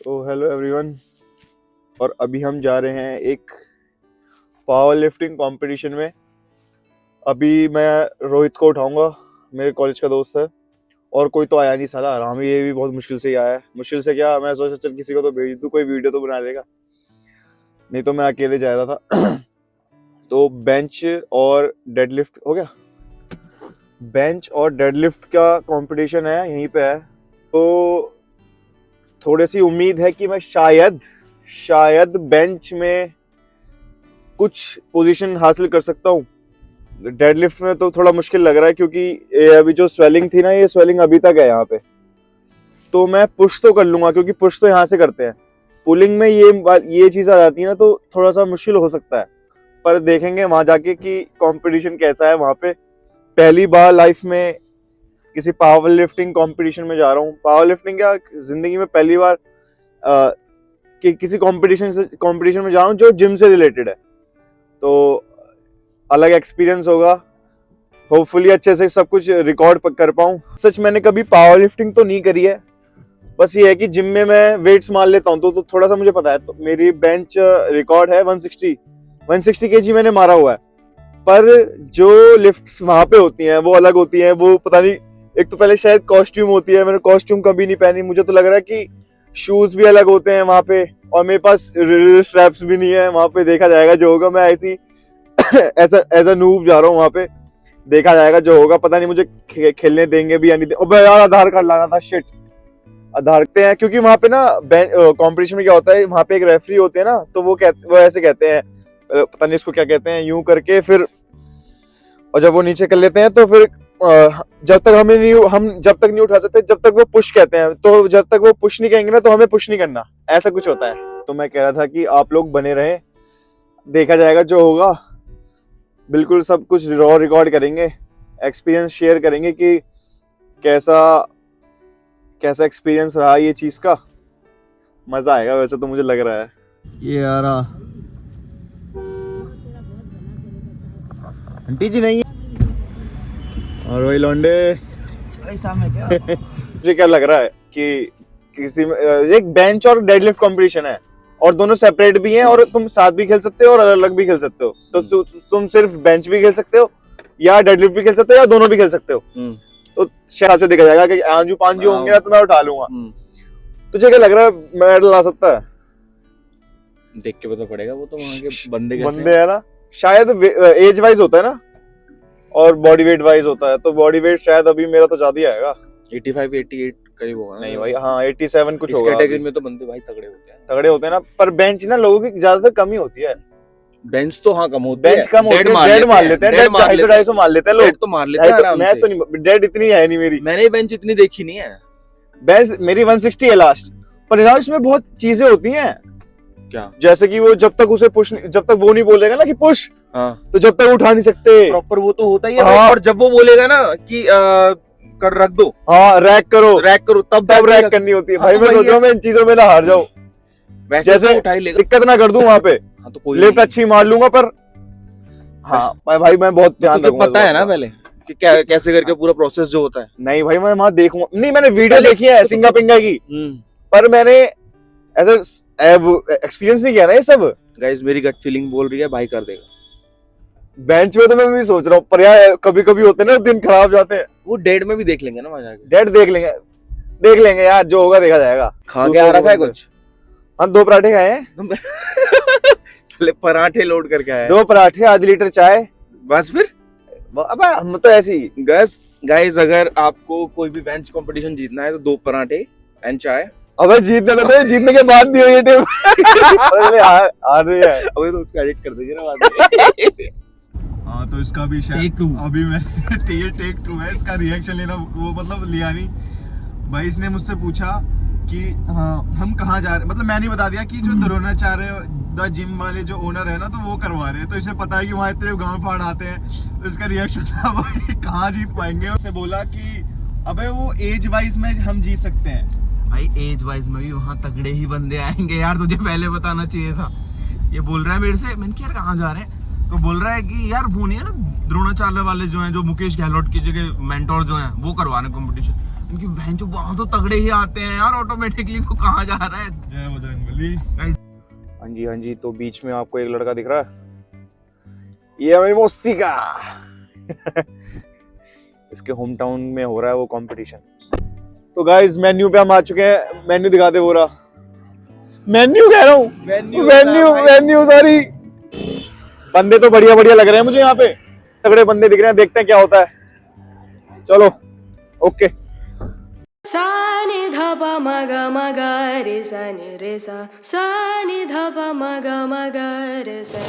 तो hello everyone, और अभी हम जा रहे हैं एक पावर लिफ्टिंग कंपटीशन में। अभी मैं रोहित को उठाऊंगा, मेरे कॉलेज का दोस्त है, और कोई तो आया नहीं साला। रामी ये भी बहुत मुश्किल से ही आया है। मुश्किल से क्या, मैं सोचा चल किसी को तो भेज दूं, कोई वीडियो तो बना लेगा, नहीं तो मैं अकेले जा रहा था। तो बेंच और डेडलिफ्ट हो गया। बेंच और डेडलिफ्ट का कंपटीशन है, यहीं पे है। तो थोड़ी सी उम्मीद है कि मैं शायद बेंच में कुछ पोजीशन हासिल कर सकता हूँ। डेडलिफ्ट में तो थोड़ा मुश्किल लग रहा है, क्योंकि ये अभी जो स्वेलिंग थी ना, ये स्वेलिंग अभी तक है यहाँ पे। तो मैं पुश तो कर लूंगा, क्योंकि पुश तो यहाँ से करते हैं। पुलिंग में ये चीज आ जाती है ना, तो थोड़ा सा मुश्किल हो सकता है। पर देखेंगे वहां जाके कि कंपटीशन कैसा है वहां पे। पहली बार लाइफ में किसी पावर लिफ्टिंग कॉम्पिटिशन में जा रहा हूँ। पावर लिफ्टिंग क्या, जिंदगी में पहली बार कि किसी कंपटीशन में जा रहा हूँ जो जिम से रिलेटेड है। तो अलग एक्सपीरियंस होगा। होपफुली अच्छे से सब कुछ रिकॉर्ड कर पाऊँ। सच मैंने कभी पावर लिफ्टिंग तो नहीं करी है, बस ये है कि जिम में मैं वेट्स मार लेता हूँ, तो थोड़ा सा मुझे पता है। तो मेरी बेंच रिकॉर्ड है 160 केजी मैंने मारा हुआ है। पर जो लिफ्ट्स वहां पे होती हैं वो अलग होती हैं। वो पता नहीं, एक तो पहले शायद कॉस्ट्यूम होती है, मैंने कॉस्ट्यूम कभी नहीं पहनी। मुझे तो लग रहा है कि शूज भी अलग होते हैं वहां पे, और मेरे पास स्ट्रैप्स भी नहीं है। वहां पे देखा जाएगा जो होगा। मैं ऐसी ऐसा एज अ नूब जा रहा हूँ वहां पे, देखा जाएगा जो होगा। पता नहीं मुझे खेलने देंगे भी या नहीं देंगे। यार आधार कार्ड लाना था, शिट। आधार करते हैं, क्योंकि वहां पे ना कॉम्पिटिशन में क्या होता है, वहां पे एक रेफरी होते हैं ना, तो वो ऐसे कहते हैं, पता नहीं इसको क्या कहते हैं, यूं करके फिर, और जब वो नीचे कर लेते हैं तो फिर जब तक हम जब तक नहीं उठा सकते, जब तक वो पुश कहते हैं। तो जब तक वो पुश नहीं कहेंगे ना, तो हमें पुश नहीं करना, ऐसा कुछ होता है। तो मैं कह रहा था कि आप लोग बने रहें, देखा जाएगा जो होगा। बिल्कुल सब कुछ रॉ रिकॉर्ड करेंगे, एक्सपीरियंस शेयर करेंगे कि कैसा एक्सपीरियंस रहा ये चीज का। मजा आएगा वैसे तो मुझे लग रहा है। ये आ रहा आंटी जी नहीं है, और वही लौंडे। मुझे क्या लग रहा है कि किसी में एक बेंच और डेडलिफ्ट कंपटीशन है, और दोनों सेपरेट भी हैं, और तुम साथ भी खेल सकते हो और अलग भी खेल सकते हो। तो तुम सिर्फ बेंच भी खेल सकते हो, या डेडलिफ्ट भी खेल सकते हो, या दोनों भी खेल सकते हो। तो शायद से देखा जाएगा कि आंजू पांजू होंगे ना, तो मैं उठा लूंगा। तुझे क्या लग रहा है, मेडल ला सकता है? देख के पता पड़ेगा, वो तो वहां के बंदे है ना। शायद एज वाइज होता है ना, और बॉडी वेट वाइज होता है। तो बॉडी वेट शायद अभी मेरा तो ज्यादा ही आएगा, 85 88 करीब होगा। नहीं भाई, हाँ 87 कुछ होगा। इस कैटेगरी में तो बंदे भाई तगड़े होते हैं ना। पर बेंच ना लोगों की ज्यादातर कम ही होती है। बेंच तो हाँ कम होती है, बेंच कम होती है, डेड मार लेते हैं, 250 मार लेते हैं लोग। तो मार लेते हैं आराम से। मैं तो नहीं, डेड इतनी है नहीं मेरी। मैंने बेंच इतनी देखी नहीं है। बेंच मेरी 160 है लास्ट। पर यार इसमें बहुत चीजें होती हैं। क्या? जैसे कि वो जब तक उसे पुश, जब तक वो नहीं बोलेगा ना कि पुश, हाँ, तो जब तक उठा नहीं सकते। प्रॉपर वो तो होता ही है। हाँ। और जब वो बोलेगा ना कि कर रख दो, हाँ रैक करो, तब रैक करनी होती है। भाई मैं सोच रहा हूँ मैं इन चीजों में ना हार जाऊं। वैसे जैसे उठा ही लेगा, दिक्कत ना कर दूं वहां पे। हाँ तो कोई लिफ्ट अच्छी मार लूंगा, पर हाँ भाई मैं बहुत ध्यान रखूंगा। पता है ना पहले कि क्या कैसे करके पूरा प्रोसेस जो होता है। नहीं भाई मैं वहां देखूंगा नहीं, मैंने वीडियो देखी है सिंगा पिंगा की, पर मैंने ऐसा एक्सपीरियंस नहीं किया ना ये सब। गाइस मेरी गट फीलिंग बोल रही है भाई कर देगा। बेंच में तो मैं भी सोच रहा हूँ, पर यार कभी कभी होते हैं ना दिन खराब जाते हैं। वो डेड में भी देख लेंगे ना वहां जाके। डेड देख लेंगे यार, जो होगा देखा जाएगा। खा के आ रखा है कुछ? हाँ 2 पराठे खाए हैं। साले पराठे लोड करके आए। 2 पराठे, आधी लीटर चाय, बस फिर। अब हम तो ऐसे ही। गाइस अगर आपको कोई भी बेंच कंपटीशन जीतना है तो 2 पराठे एंड चाय। अबे जीतने तो जीतने के बाद दियो ये टीम। अरे हार रही है। अबे तो उसका एडिट कर देंगे ना बाद में। हाँ तो इसका भी शायद अभी मैं टेक 2 है, इसका रिएक्शन लेना वो मतलब लिया नहीं भाई। इसने मुझसे पूछा कि हाँ हम कहाँ जा रहे हैं, मतलब मैंने बता दिया कि जो द्रोणाचार्य द जिम वाले जो ओनर है ना, तो वो करवा रहे हैं। तो इसे पता है कि वहाँ इतने गांव फाड़ आते हैं। तो इसका रिएक्शन था भाई कहाँ जीत पाएंगे। उससे बोला कि अबे वो एज वाइज में हम जीत सकते हैं। भाई एज वाइज में भी वहाँ तगड़े ही बंदे आएंगे यार, तुझे पहले बताना चाहिए था। ये बोल रहा है मेरे से, मैंने यार कहाँ जा रहे हैं, तो बोल रहा है कि यार वो नहीं है ना द्रोणाचार्य वाले जो हैं, जो मुकेश गहलोत की जगह मेंटोर जो हैं, वो करवाने कंपटीशन। इनकी बहन जो वहां तो तगड़े ही आते हैं यार ऑटोमेटिकली, तो कहाँ जा रहा है। जय बजरंगबली। हाँ जी हाँ जी, तो बीच में आपको एक लड़का दिख रहा है, ये हमारी मौसी का इसके होम टाउन में हो रहा है वो कंपटीशन। तो गाइस मेन्यू पे हम आ चुके हैं, मेन्यू दिखा दे पूरा, मेन्यू कह रहा हूँ, मेन्यू सॉरी। बंदे तो बढ़िया बढ़िया लग रहे हैं मुझे यहाँ पे, तगड़े बंदे दिख रहे हैं, देखते हैं क्या होता है। चलो ओके। सा नि ध प म ग म ग रे सा नि रे सा नि ध प म ग म ग रे सा।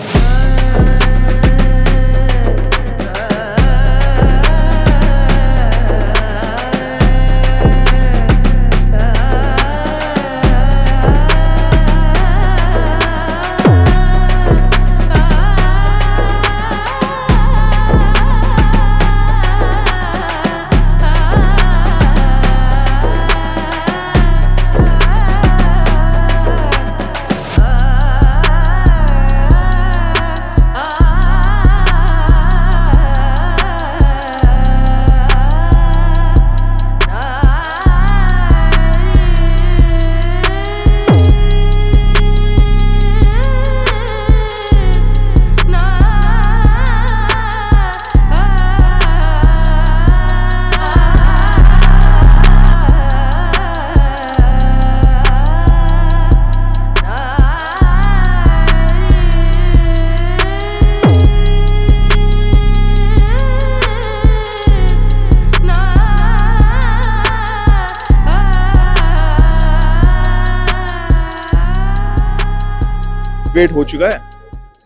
वेट हो चुका है,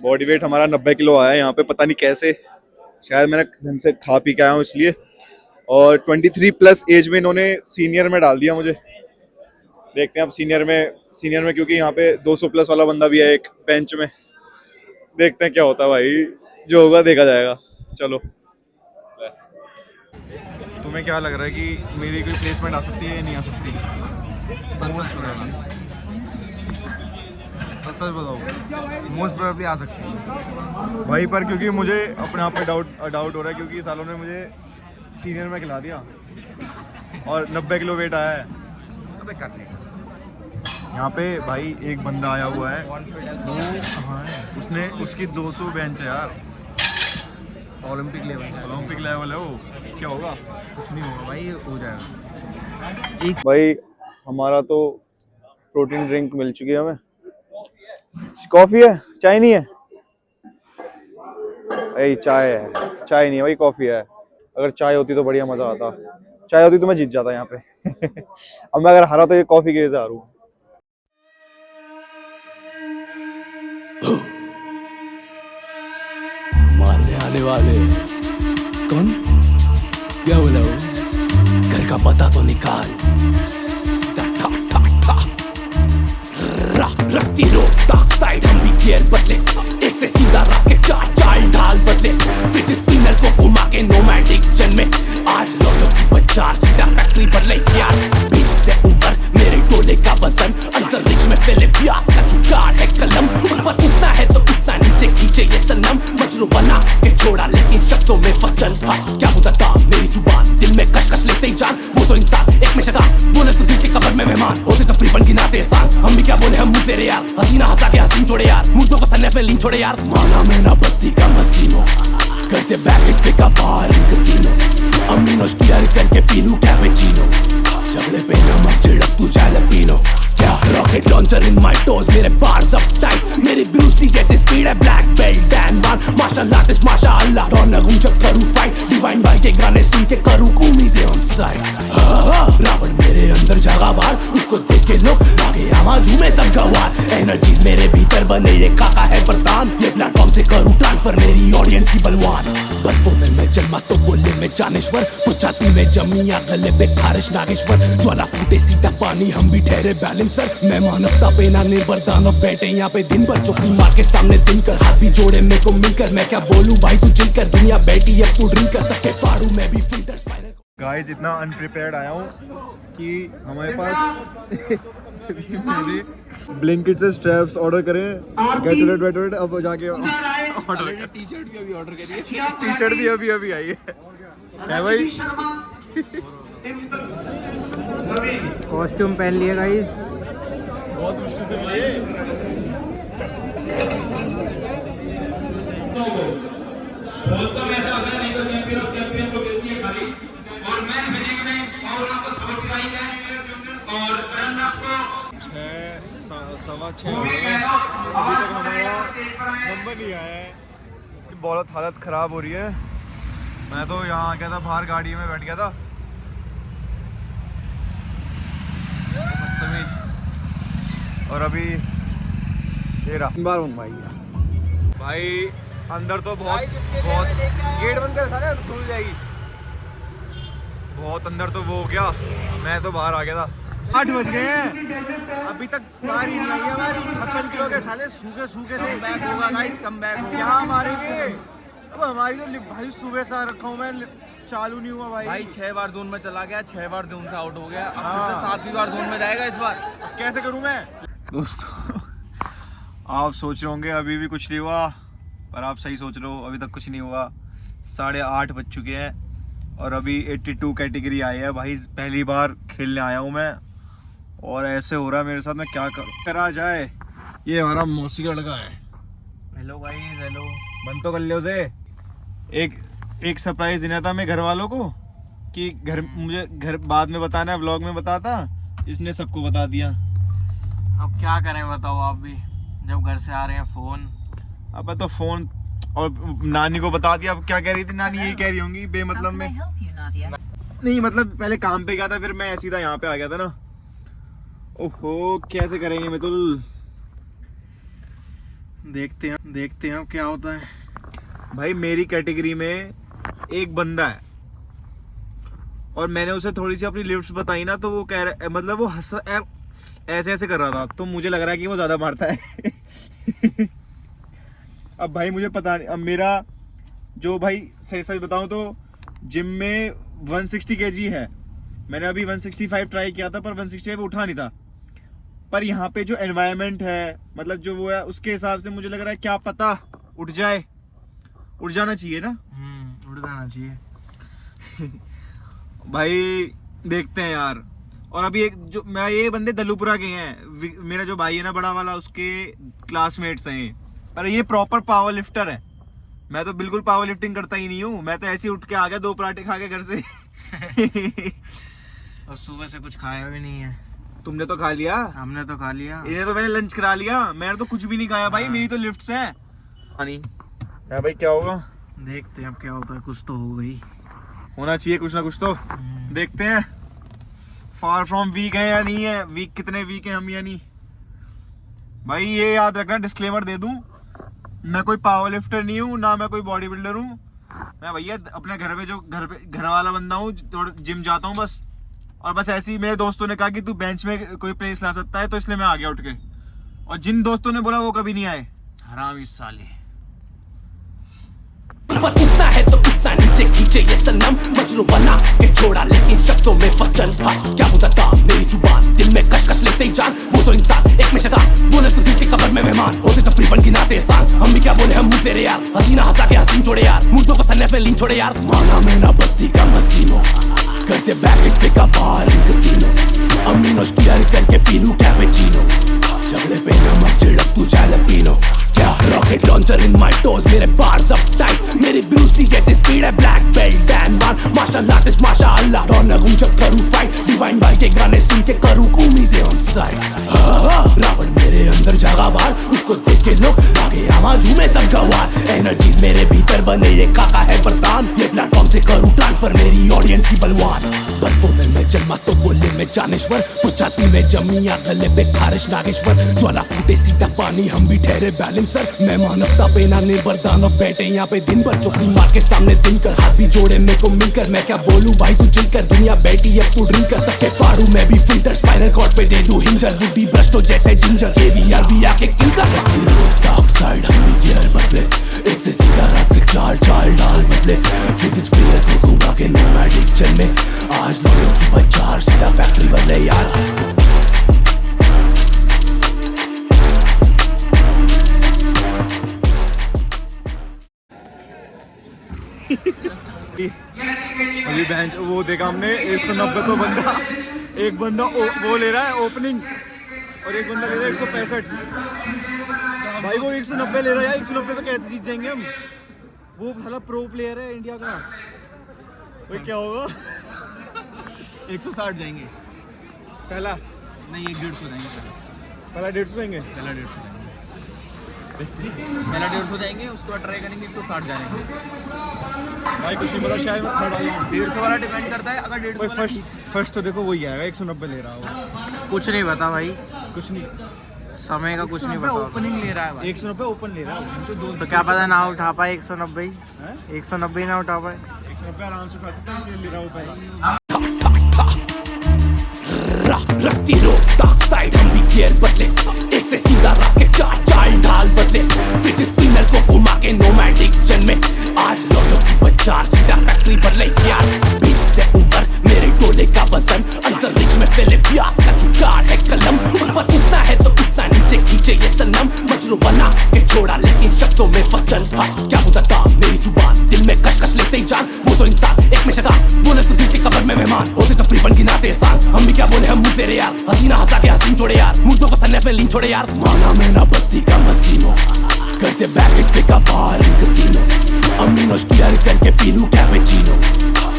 बॉडी वेट हमारा 90 किलो आया है यहाँ पे, पता नहीं कैसे, शायद मैंने ढंग से खा पी के आया हूँ इसलिए। और 23 प्लस एज में इन्होंने सीनियर में डाल दिया मुझे। देखते हैं अब सीनियर में क्योंकि यहाँ पे 200 प्लस वाला बंदा भी है एक बेंच में, देखते हैं क्या होता है भाई, जो होगा देखा जाएगा। चलो। तुम्हें क्या लग रहा है कि मेरी कोई प्लेसमेंट आ सकती है या नहीं आ सकती? सच बताओ। मोस्ट प्रोबेबली आ सकती है भाई, पर क्योंकि मुझे अपने आप पे डाउट हो रहा है, क्योंकि सालों ने मुझे सीनियर में खिला दिया और 90 किलो वेट आया है। अबे कर ले। यहाँ पे भाई एक बंदा आया हुआ है, वो कहाँ है? उसने उसकी 200 बेंच है यार, ओलंपिक लेवल है वो। क्या होगा? कुछ नहीं होगा भाई, हो जाएगा। भाई हमारा तो प्रोटीन ड्रिंक मिल चुकी है हमें। कॉफी है, चाय नहीं है? भाई चाय है, चाय नहीं है भाई, कॉफी है। अगर चाय होती तो बढ़िया मजा आता, चाय होती तो मैं जीत जाता यहाँ पे अब मैं अगर हारा तो ये कॉफी के वजह से हारूं। मारने आने वाले कौन? क्या बोला वो? घर का पता तो निकाल, सीधा ठा ठा ठा रस्ती रोड डार्क साइड, हम भी गियर बदले, एक से सीधा रात के चार चाल ढाल बदले, फिर स्पिनर को घुमा के नोमैडिक जन में आज लौटो की बचार, सीधा फैक्ट्री बदले यार। 20 से ऊपर मेरे टोले का वजन, अंतरिक्ष में फैले व्यास का जुगाड़ है कलम, ऊपर उठना है तो उतना नीचे खींचे ये सनम, मजनू बना के छोड़ा लेकिन शब्दों में वचन था। क्या बुझता मेरी जुबान, दिल में कश लेते ही जान, वो तो इंसान एक में शैतान, बोले तो दिल के कब्र में मेहमान, होते तो फ्री फंड गिनाते एहसान, हम भी क्या बोले हम मुंह तेरे यार, हसीना हंसा के हसीन छोड़े यार, मुर्दों को सन्ने पे लीन छोड़े यार, माना मैं ना बस्ती का मसीनो, घर से बैग फेंका बाहर कसीनो, अमीनो स्टीयर करके पीनू कैपेचिनो, झगड़े पे नमक छिड़क तू जैलपीनो, क्या rocket launcher in my toes, मेरे बार्स अप टाइट, मेरी ब्रूस ली जैसे स्पीड है, black belt dan one, martial artist माशाअल्लाह, डॉन लगूं जब करूं फाइट, डिवाइन भाई के गाने सुन के करूं उम्मीदें ऑन साइड, रावण मेरे अंदर जगा बार, उसको देख के लोग आगे आवाज में सब गवार, एनर्जीज मेरे भीतर बने ये काका है वरदान, ये प्लेटफॉर्म से करूं ट्रांसफर मेरी ऑडियंस की बलवान, बर्फों में मैं जन्मा तो बोले में जानेश्वर, पुछाती में जमिया गले पे खारिश नागेश्वर, ज्वाला फूटे सीधा पानी हम भी ठहरे बैलेंसर, मैं मानवता पे ना निर्भर दानव बैठे यहाँ पे दिन भर चौकड़ी मार के सामने दिन कर, हाथ भी जोड़े मेरे को मिलकर, मैं क्या बोलूं भाई तू चिल कर, दुनिया बैठी अब तू ड्रिंक कर सके फाड़ू मैं भी फिल्टर स्पाइरल। गाइस इतना अनप्रिपेयर्ड आया हूँ कि हमारे पास ब्लिंकिट से स्ट्रैप्स ऑर्डर करें, गेट अब जाके ऑर्डर, टी-शर्ट भी अभी ऑर्डर करिए, टी-शर्ट भी अभी आई है भाई कॉस्ट्यूम पहन लिए गाइस। बहुत मुश्किल से मिली बोलता मैं ऐसा होता नहीं तो चैंपियन को देती है खाली और मैच विनिंग में और आपको खबर सुनाई है और रन आपको 6:15 हो गए अभी तक हमारा नंबर नहीं आया है। बहुत हालत ख़राब हो रही है। मैं तो यहाँ आ गया था, बाहर गाड़ी में बैठ गया था। बदतमीज। और अभी ये रहा भाई अंदर तो बहुत गेट बंद कर साले खुल जाएगी। बहुत अंदर तो वो हो गया, मैं तो बाहर आ गया था। 8 बज गए हैं अभी तक बाहर ही नहीं आई है हमारी। 56 किलो के साले सूखे सूखे से बैक होगा गाइस, कम बैक होगा। क्या मारेंगे अब हमारी तो भाई सुबह से आ रखा हूँ मैं, चालू नहीं हुआ भाई। भाई 6 बार जोन में चला गया, 6 बार जोन से आउट हो गया, अब फिर से 7वीं बार जोन में जाएगा इस बार। अब कैसे करूँ मैं? दोस्तों आप सोच रहे होंगे अभी भी कुछ नहीं हुआ, पर आप सही सोच रहे हो, अभी तक कुछ नहीं हुआ। 8:30 बज चुके हैं और अभी 82 कैटेगरी आई है भाई। पहली बार खेलने आया हूँ मैं और ऐसे हो रहा है मेरे साथ, मैं क्या करा जाए। ये हमारा मौसी का लड़का है। Hello guys, hello. बंद तो कर ले उसे। एक सरप्राइज देना था मैं घर वालों को कि मुझे घर बाद में बताना है, व्लॉग में बताता। इसने सबको बता दिया। अब क्या करें बताओ आप भी, जब घर से आ रहे हैं फोन। अब तो फोन और नानी को बता दिया। अब क्या कह रही थी नानी? यही कह रही होंगी बेमतलब में। नहीं मतलब पहले काम पे गया था, फिर मैं सीधा यहाँ पे आ गया था ना। ओहो कैसे करेंगे मितुल, देखते हैं अब क्या होता है। भाई मेरी कैटेगरी में एक बंदा है और मैंने उसे थोड़ी सी अपनी लिफ्ट्स बताई ना, तो वो कह रहा, मतलब वो हंस ऐसे कर रहा था, तो मुझे लग रहा है कि वो ज्यादा मारता है। अब भाई मुझे पता नहीं। अब मेरा जो भाई सही सच बताऊं तो जिम में 160 kg है। मैंने अभी 165 ट्राई किया था पर 165 उठा नहीं था। पर यहाँ पे जो एनवायरनमेंट है, मतलब जो वो है, उसके हिसाब से मुझे लग रहा है क्या पता उठ जाए। उठ जाना चाहिए ना। उठ जाना चाहिए। भाई देखते हैं यार। और अभी एक जो मैं, ये बंदे दलूपुरा के हैं, मेरा जो भाई है ना बड़ा वाला, उसके क्लासमेट्स हैं। पर ये प्रॉपर पावर लिफ्टर है। मैं तो बिल्कुल पावर लिफ्टिंग करता ही नहीं हूँ। मैं तो ऐसे ही उठ के आ गया 2 पराठे खा के घर से। और सुबह से कुछ खाया भी नहीं है। तुमने तो खा लिया। हमने तो खा लिया। इन्हें तो मैंने लंच करा लिया, मैंने तो कुछ भी नहीं खाया भाई। मेरी तो लिफ्ट्स हैं। नहीं है भाई, क्या होगा देखते हैं अब क्या होता है। कुछ तो हो गई, होना चाहिए कुछ ना कुछ तो। देखते हैं फार फ्रॉम वीक है या नहीं है। वीक कितने वीक हैं हम या नहीं। भाई ये याद रखना, डिस्क्लेमर दे दूं, मैं कोई पावर लिफ्टर नहीं हूँ, ना मैं कोई बॉडी बिल्डर हूँ। मैं भैया अपने घर पे घर वाला बंदा हूँ, थोड़ा जिम जाता हूँ बस। और बस ऐसे ही मेरे दोस्तों ने कहा कि तू बेंच में कोई प्लेस ला सकता है, तो इसलिए मैं आ गया उठ के। और जिन दोस्तों ने बोला वो कभी नहीं आए, हरामी साले। पर उतना है तो उतना नीचे खींचे ये सनम, मजनू बना के छोड़ा लेकिन शब्दों में वचन था। क्या मुझे काम मेरी जुबान, दिल में कश लेते ही जान। वो तो इंसान एक में शैतान, बोले तो दिल की कब्र में मेहमान। होते तो फ्री फंड गिनाते एहसान, हम भी क्या बोले हम मुंह फेरे यार। हसीना हंसा के हसीन छोड़े यार, मुर्दों को सन्ने पे लीन छोड़े यार। माना मैं ना बस्ती का मसीनो, घर से बैग पे का बाहर कसीनो। अमीनो स्टीयर करके पी लूं कैपेचिनो, झगड़े पे नमक छिड़क तू चाय पीनो। क्या rocket launcher in my toes, मेरे बार सब टाइट। मेरी ब्रूस ली जैसे स्पीड है, ब्लैक बेल्ट डैन बार। माशाल्लाह आर्टिस्ट माशाअल्लाह, डॉन लगूं जब करूं फाइट। डिवाइन भाई के गाने सुन के करूं उम्मीदें ऑन साइड। रावण मेरे अंदर जागा बार, उसको देख के लोग आगे आवा झूमे सब गवार। एनर्जीज मेरे भीतर बने, ये काका है वरदान। ये प्लेटफॉर्म से करूं ट्रांसफर, मेरी ऑडियंस की बलवान। बर्फों में मैं जन्मा तो बोले मैं जानेश्वर, तो छाती में जमी या गले पे खारिश नागेश्वर। ज्वाला फूटे सीधा पानी, हम भी ठहरे बैलेंसर। मैं मानवता पे ना निर्भर दानव बैठे यहाँ पे दिन भर। चौकड़ी मार के सामने दिन कर, हाथ भी जोड़े मेरे को मिलकर। मैं क्या बोलूं भाई तू चिल कर, दुनिया बैठी अब तू ड्रिंक कर। सबके फाड़ू मैं भी फिल्टर, स्पाइनल कॉर्ड पे दे दूं हिंजर। बुद्धि भ्रष्टो जैसे जिंजर, केवीआर भी आके किल कर। डार्क साइड हम भी गियर बदले, एक से सीधा रात के चाल डाल बदले। फिजिक्स पिलर को घुमा के नोमैडिक चल में, आज लोगों की बाजार सीधा फैक्ट्री बदले यार। ये भाई बहन वो देखा हमने 190 तो बंदा एक बंदा वो ले रहा है ओपनिंग और एक बंदा ले रहा है 165। भाई वो 190 ले रहा है यार, 190 पे कैसे जीत जाएंगे हम? वो भला प्रो प्लेयर है इंडिया का। भाई क्या होगा? 160 जाएंगे पहला नहीं, 150 जाएंगे पहला 150 जाएंगे। पहला 150 जाएंगे, उसके बाद ट्राई करेंगे 160 जाने का। भाई कुछ नहीं पता, शायद मैं थर्ड आ जाऊं। 150 वाला डिपेंड करता है, अगर 150 वाला फर्स्ट तो देखो वही आएगा, 190 ले रहा हो। कुछ नहीं पता भाई, कुछ नहीं, समय का कुछ नहीं पता। ओपनिंग ले रहा है भाई, 190 ओपन ले रहा है। तो क्या पता ना उठा पाए 190 190 ना उठा पाए। 190 आराम से उठा सकता है, इसलिए ले रहा हूँ पहला। रखती रो डार्क साइड हम भी गियर बदले, एक से सीधा रात के चार ढाल बदले, फिजिक्स स्पिनर को घुमा के नोमैडिक जन्मे, आज लौटो की बचार सीधा फैक्ट्री पर ले यार। 20 से ऊपर मेरे टोले का वजन, अंतरिक्ष में फैले व्यास का जुगाड़ है कलम, ऊपर उठना है तो उतना नीचे खींचे ये सनम, मजनू बना के छोड़ा लेकिन शब्दों में वचन था। क्या बुझता मेरी जुबान, दिल में कश लेते ही जान, वो तो इंसान एक में शैतान, बोले तो दिल की कब्र में मेहमान, होते तो फ्री फंड गिनाते साल, हम भी क्या बोले हम मुंह फेरे यार, हसीना हंसा के हसीन छोड़े यार, मुर्दों को सन्ने पे लीन छोड़े यार, माना मैं ना बस्ती का मसीनो, घर से बैग फेंका बाहर कसीनो, अमीनो स्टीयर करके पीनू कैपेचिनो,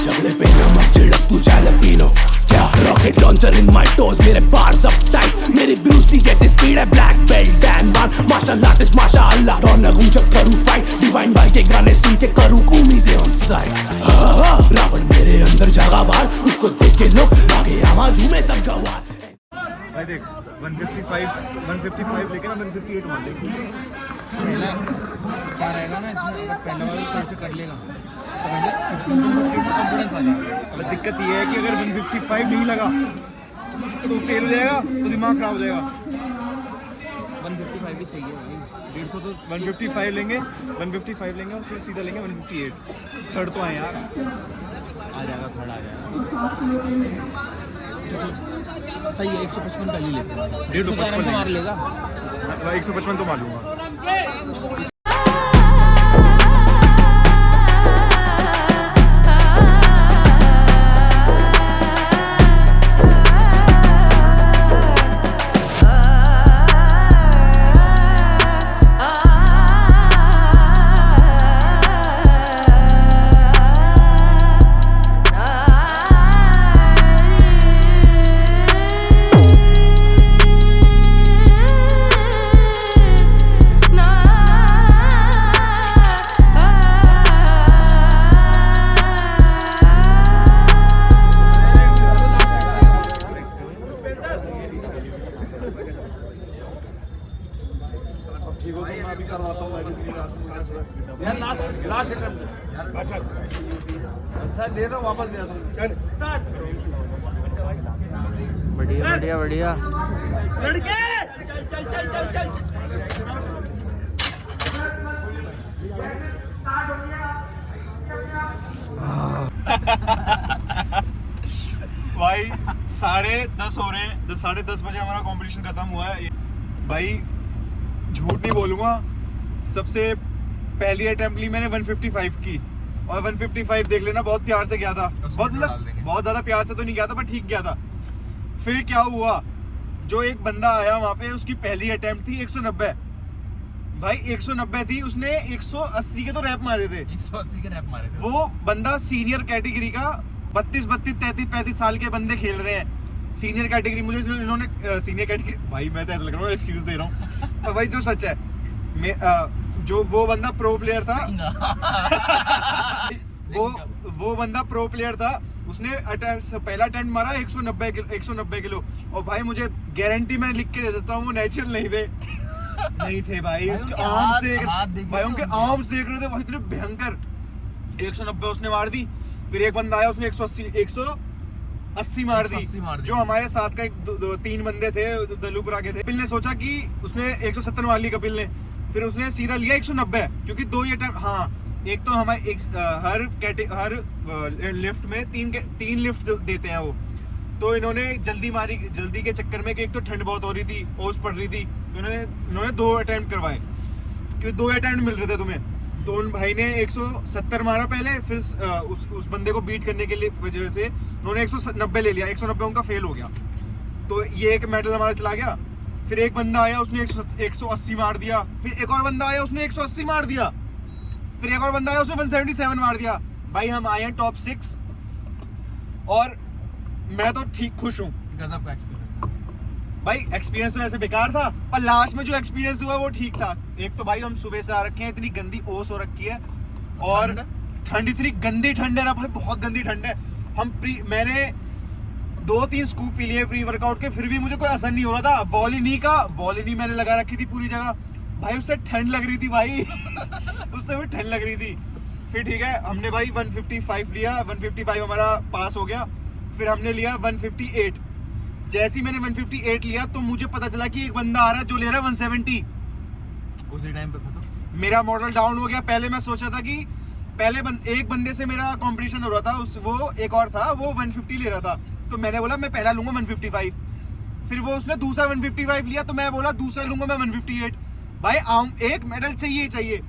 झगड़े पे नमक छिड़क तू जैलपीनो, क्या rocket launcher in my toes, मेरे बार्स अप टाइट, मेरी ब्रूस ली जैसे स्पीड है, ब्लैक बेल्ट डैन मान, मार्शल आर्टिस्ट माशाअल्लाह, डॉन लगूं जब करूं फाइट, डिवाइन भाई के गाने सुन के करूं उम्मीदें ऑन साइड, रावण मेरे अंदर जागा बाहर, उसको देख के लोग आगे आवाज झूमे सब गवार। भाई देख 155 लेके ना 158 मार लेंगे। पहला क्या रहेगा ना इसमें, अगर पहला वाला सही से कर लेगा तो पहले कॉन्फिडेंस आ जाएगा। अब दिक्कत ये है कि अगर 155 नहीं लगा तो फेल हो जाएगा, तो दिमाग खराब हो जाएगा। 155 भी सही है भाई, 150 तो 155 लेंगे, 155 लेंगे और फिर सीधा लेंगे 158। थर्ड तो आए यार, आ जाएगा, थर्ड आ जाएगा। सही है, 155 पहले लेते हैं, 155 मार लेगा, 155 तो मार लूंगा। बढ़िया बढ़िया बढ़िया। भाई 10:30 हो रहे हैं, 10:30 बजे हमारा कंपटीशन खत्म हुआ है। भाई झूठ नहीं बोलूंगा, सबसे पहली अटेम्प्ट ली मैंने 155 की, और 155 देख लेना बहुत प्यार से गया था, बहुत मतलब बहुत ज्यादा प्यार से तो नहीं गया था पर ठीक गया था। फिर क्या हुआ, जो एक बंदा आया वहां पे, उसकी पहली अटेम्प्ट थी 190। भाई 190 थी, उसने 180 के तो रैप मारे थे, 180 के रैप मारे थे। वो बंदा सीनियर कैटेगरी का 32, 33, 35 साल के बंदे खेल रहे हैं सीनियर कैटेगरी। मुझे इन्होंने सीनियर कैटेगरी, भाई मैं तो ऐसा लग रहा हूँ एक्सक्यूज दे रहा हूँ भाई जो सच है, जो वो बंदा प्रो प्लेयर था वो बंदा प्रो प्लेयर था, उसने पहला अटेम्प्ट मारा 190 किलो, और भाई मुझे गारंटी मैं लिख के दे सकता हूँ वो नेचुरल नहीं थे भाई, उसके आर्म्स देख भाई, उनके आर्म्स देख रहे थे भाई इतने भयंकर। 190 उसने मार दी, फिर एक बंदा आया उसने 180 मार दी। जो हमारे साथ का एक 3 बंदे थे दलूपुरा के थे, कपिल ने सोचा कि उसने 170 मार ली कपिल ने, फिर उसने सीधा लिया 190, क्योंकि 2 ही अटेम्प्ट। हाँ, एक तो हमारे हर लिफ्ट में 3 लिफ्ट देते हैं वो, तो इन्होंने जल्दी के चक्कर में कि एक तो ठंड बहुत हो रही थी, ओस पड़ रही थी, तो इन्होंने 2 अटेम्प्ट करवाए, क्योंकि 2 अटेम्प्ट मिल रहे थे तुम्हें। तो उन भाई ने 170 मारा पहले, फिर उस बंदे को बीट करने के लिए वजह से उन्होंने 190 ले लिया, 190 उनका फेल हो गया, तो ये एक मेडल हमारा चला गया। फिर एक बंदा आया उसने 180 मार दिया, फिर एक और बंदा आया उसने 180 मार दिया, फिर एक और बंदा आया उसने 177 मार दिया। भाई हम आए हैं टॉप 6 और मैं तो ठीक खुश हूँ। गजब का एक्सपीरियंस भाई एक्सपीरियंस तो ऐसे बेकार था, पर लास्ट में जो एक्सपीरियंस हुआ वो ठीक था। एक तो भाई हम सुबह से आ रखे हैं, इतनी गंदी ओस हो रखी है और ठंड इतनी गंदी ठंड है ना भाई, बहुत गंदी ठंड है। मैंने 2-3 स्कूप पी लिए प्री वर्कआउट के, फिर भी मुझे कोई असर नहीं हो रहा था। वॉलिनी मैंने लगा रखी थी पूरी जगह भाई, उससे ठंड लग रही थी भाई उससे भी ठंड लग रही थी। फिर ठीक है, हमने भाई 155 लिया, 155 हमारा पास हो गया। फिर हमने लिया 158। जैसे ही मैंने 158 लिया तो मुझे पता चला कि एक बंदा आ रहा है जो ले रहा है 170। उसी टाइम पे खत्म। मेरा मॉडल डाउन हो गया। पहले मैं सोचा था कि पहले एक बंदे से मेरा कंपटीशन हो रहा था, वो एक और था, वो 150 ले रहा था, तो मैंने बोला मैं पहला लूंगा 155। फिर वो उसने दूसरा 155 लिया, तो मैं बोला दूसरा लूंगा मैं 158। भाई एक मेडल चाहिए।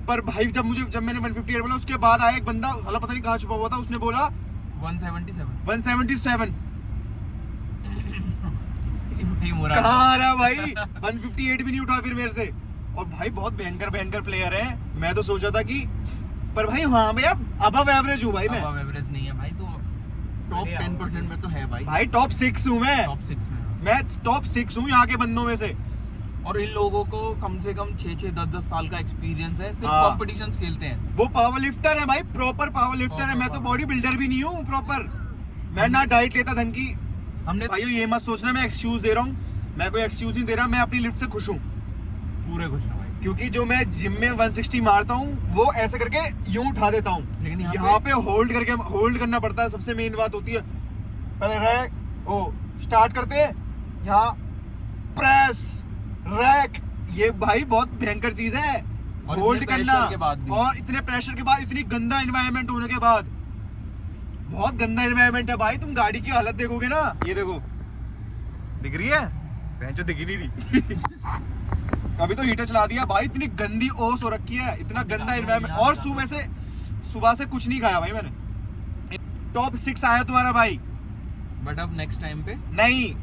पर भाई जब मैंने 158 बोला, उसके बाद आया एक बंदा, वाला पता नहीं कहाँ छुपा हुआ था, उसने बोला 177। कहाँ आ रहा भाई 158 भी नहीं उठा फिर मेरे से। और भाई बहुत भयंकर प्लेयर है। मैं तो सोचा था कि, पर भाई हाँ भैया अबव एवरेज हूँ भाई मैं। अबव एवरेज नहीं है भाई, तो टॉप 10% में तो है भाई। भाई टॉप 6 हूँ मैं। टॉप 6 में मैं टॉप 6 हूँ यहाँ के बंदों में से। और इन लोगों को कम से कम 6-6, 10-10 साल का एक्सपीरियंस है, सिर्फ हाँ। कॉम्पिटिशंस खेलते हैं। वो पावर लिफ्टर है भाई, प्रॉपर पावर लिफ्टर है। मैं तो बॉडी बिल्डर भी नहीं हूँ प्रॉपर। मैं ना डाइट लेता ढंग की। हमने भाई ये मत सोचना मैं एक्सक्यूज दे रहा हूँ, मैं कोई एक्सक्यूज नहीं दे रहा। मैं अपनी लिफ्ट से खुश हूँ, पूरे खुश हैं भाई। क्योंकि जो मैं जिम में 160 मारता हूँ वो ऐसे करके यूं उठा देता हूँ, लेकिन यहाँ पे होल्ड करना पड़ता है। सबसे मेन बात होती है, पहले स्टार्ट करते हैं, यहाँ प्रेस रैक, ये भाई बहुत भयंकर चीज है होल्ड करना। और इतने प्रेशर के बाद, इतनी गंदा एनवायरनमेंट होने के बाद, बहुत गंदा एनवायरनमेंट है भाई। तुम गाड़ी की हालत देखोगे ना, ये देखो दिख रही है, जो दिख ही नहीं रही अभी तो हीटर चला दिया भाई। इतनी गंदी ओस हो रखी है, इतना गंदा एनवायरनमेंट। और सुबह से कुछ नहीं खाया भाई मैंने। टॉप 6 आया तुम्हारा भाई, बट अब नेक्स्ट टाइम पे नहीं,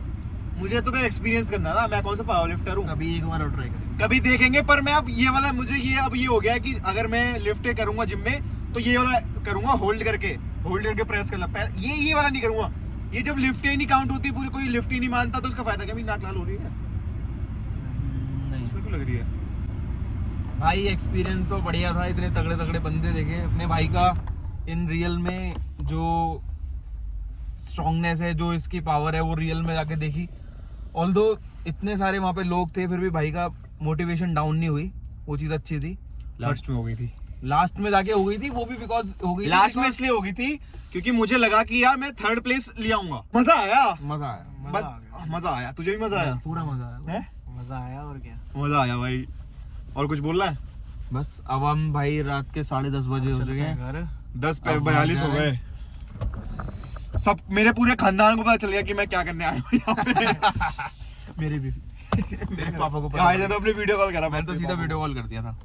मुझे तो एक्सपीरियंस करना ना। मैं कौन सा पावर लिफ्टर हूँ, कभी एक बार और ट्राई करेंगे, कभी देखेंगे। पर मैं अब ये वाला, मुझे ये अब ये हो गया है कि अगर मैं लिफ्ट करूंगा जिम में, तो ये वाला करूंगा होल्ड करके प्रेस करना। पहले ये वाला नहीं करूंगा। ये जब लिफ्ट ही नहीं काउंट होती पूरी, कोई लिफ्ट ही नहीं मानता, तो उसका फायदा क्या? नाक लाल हो रही है, उसमें क्यों लग रही है भाई। एक्सपीरियंस तो बढ़िया था, इतने तगड़े बंदे देखे अपने भाई का इन रियल में। जो स्ट्रांगनेस है, जो इसकी पावर है, वो रियल में जाके देखी। ऑल्दो इतने सारे वहाँ पे लोग थे, फिर भी भाई का मोटिवेशन डाउन नहीं हुई, वो चीज़ अच्छी थी। लास्ट में हो गई थी, लास्ट में जाके हो गई थी, वो भी बिकॉज हो गई लास्ट में इसलिए हो गई थी क्योंकि मुझे लगा कि यार मैं 3rd प्लेस ले आऊंगा। मजा आया, मजा आया। तुझे भी मजा आया? पूरा मजा आया। मजा आया और क्या, मजा आया भाई। और कुछ बोलना है? बस अब हम भाई रात के 10:30 बजे हो चुके हैं, घर 10:42 हो गए। सब मेरे पूरे खानदान को पता चल गया कि मैं क्या करने आया हूँ यहाँ पे। मेरे भी मेरे पापा को आए थे तो अपने वीडियो कॉल करा, मैंने तो सीधा वीडियो कॉल कर दिया था।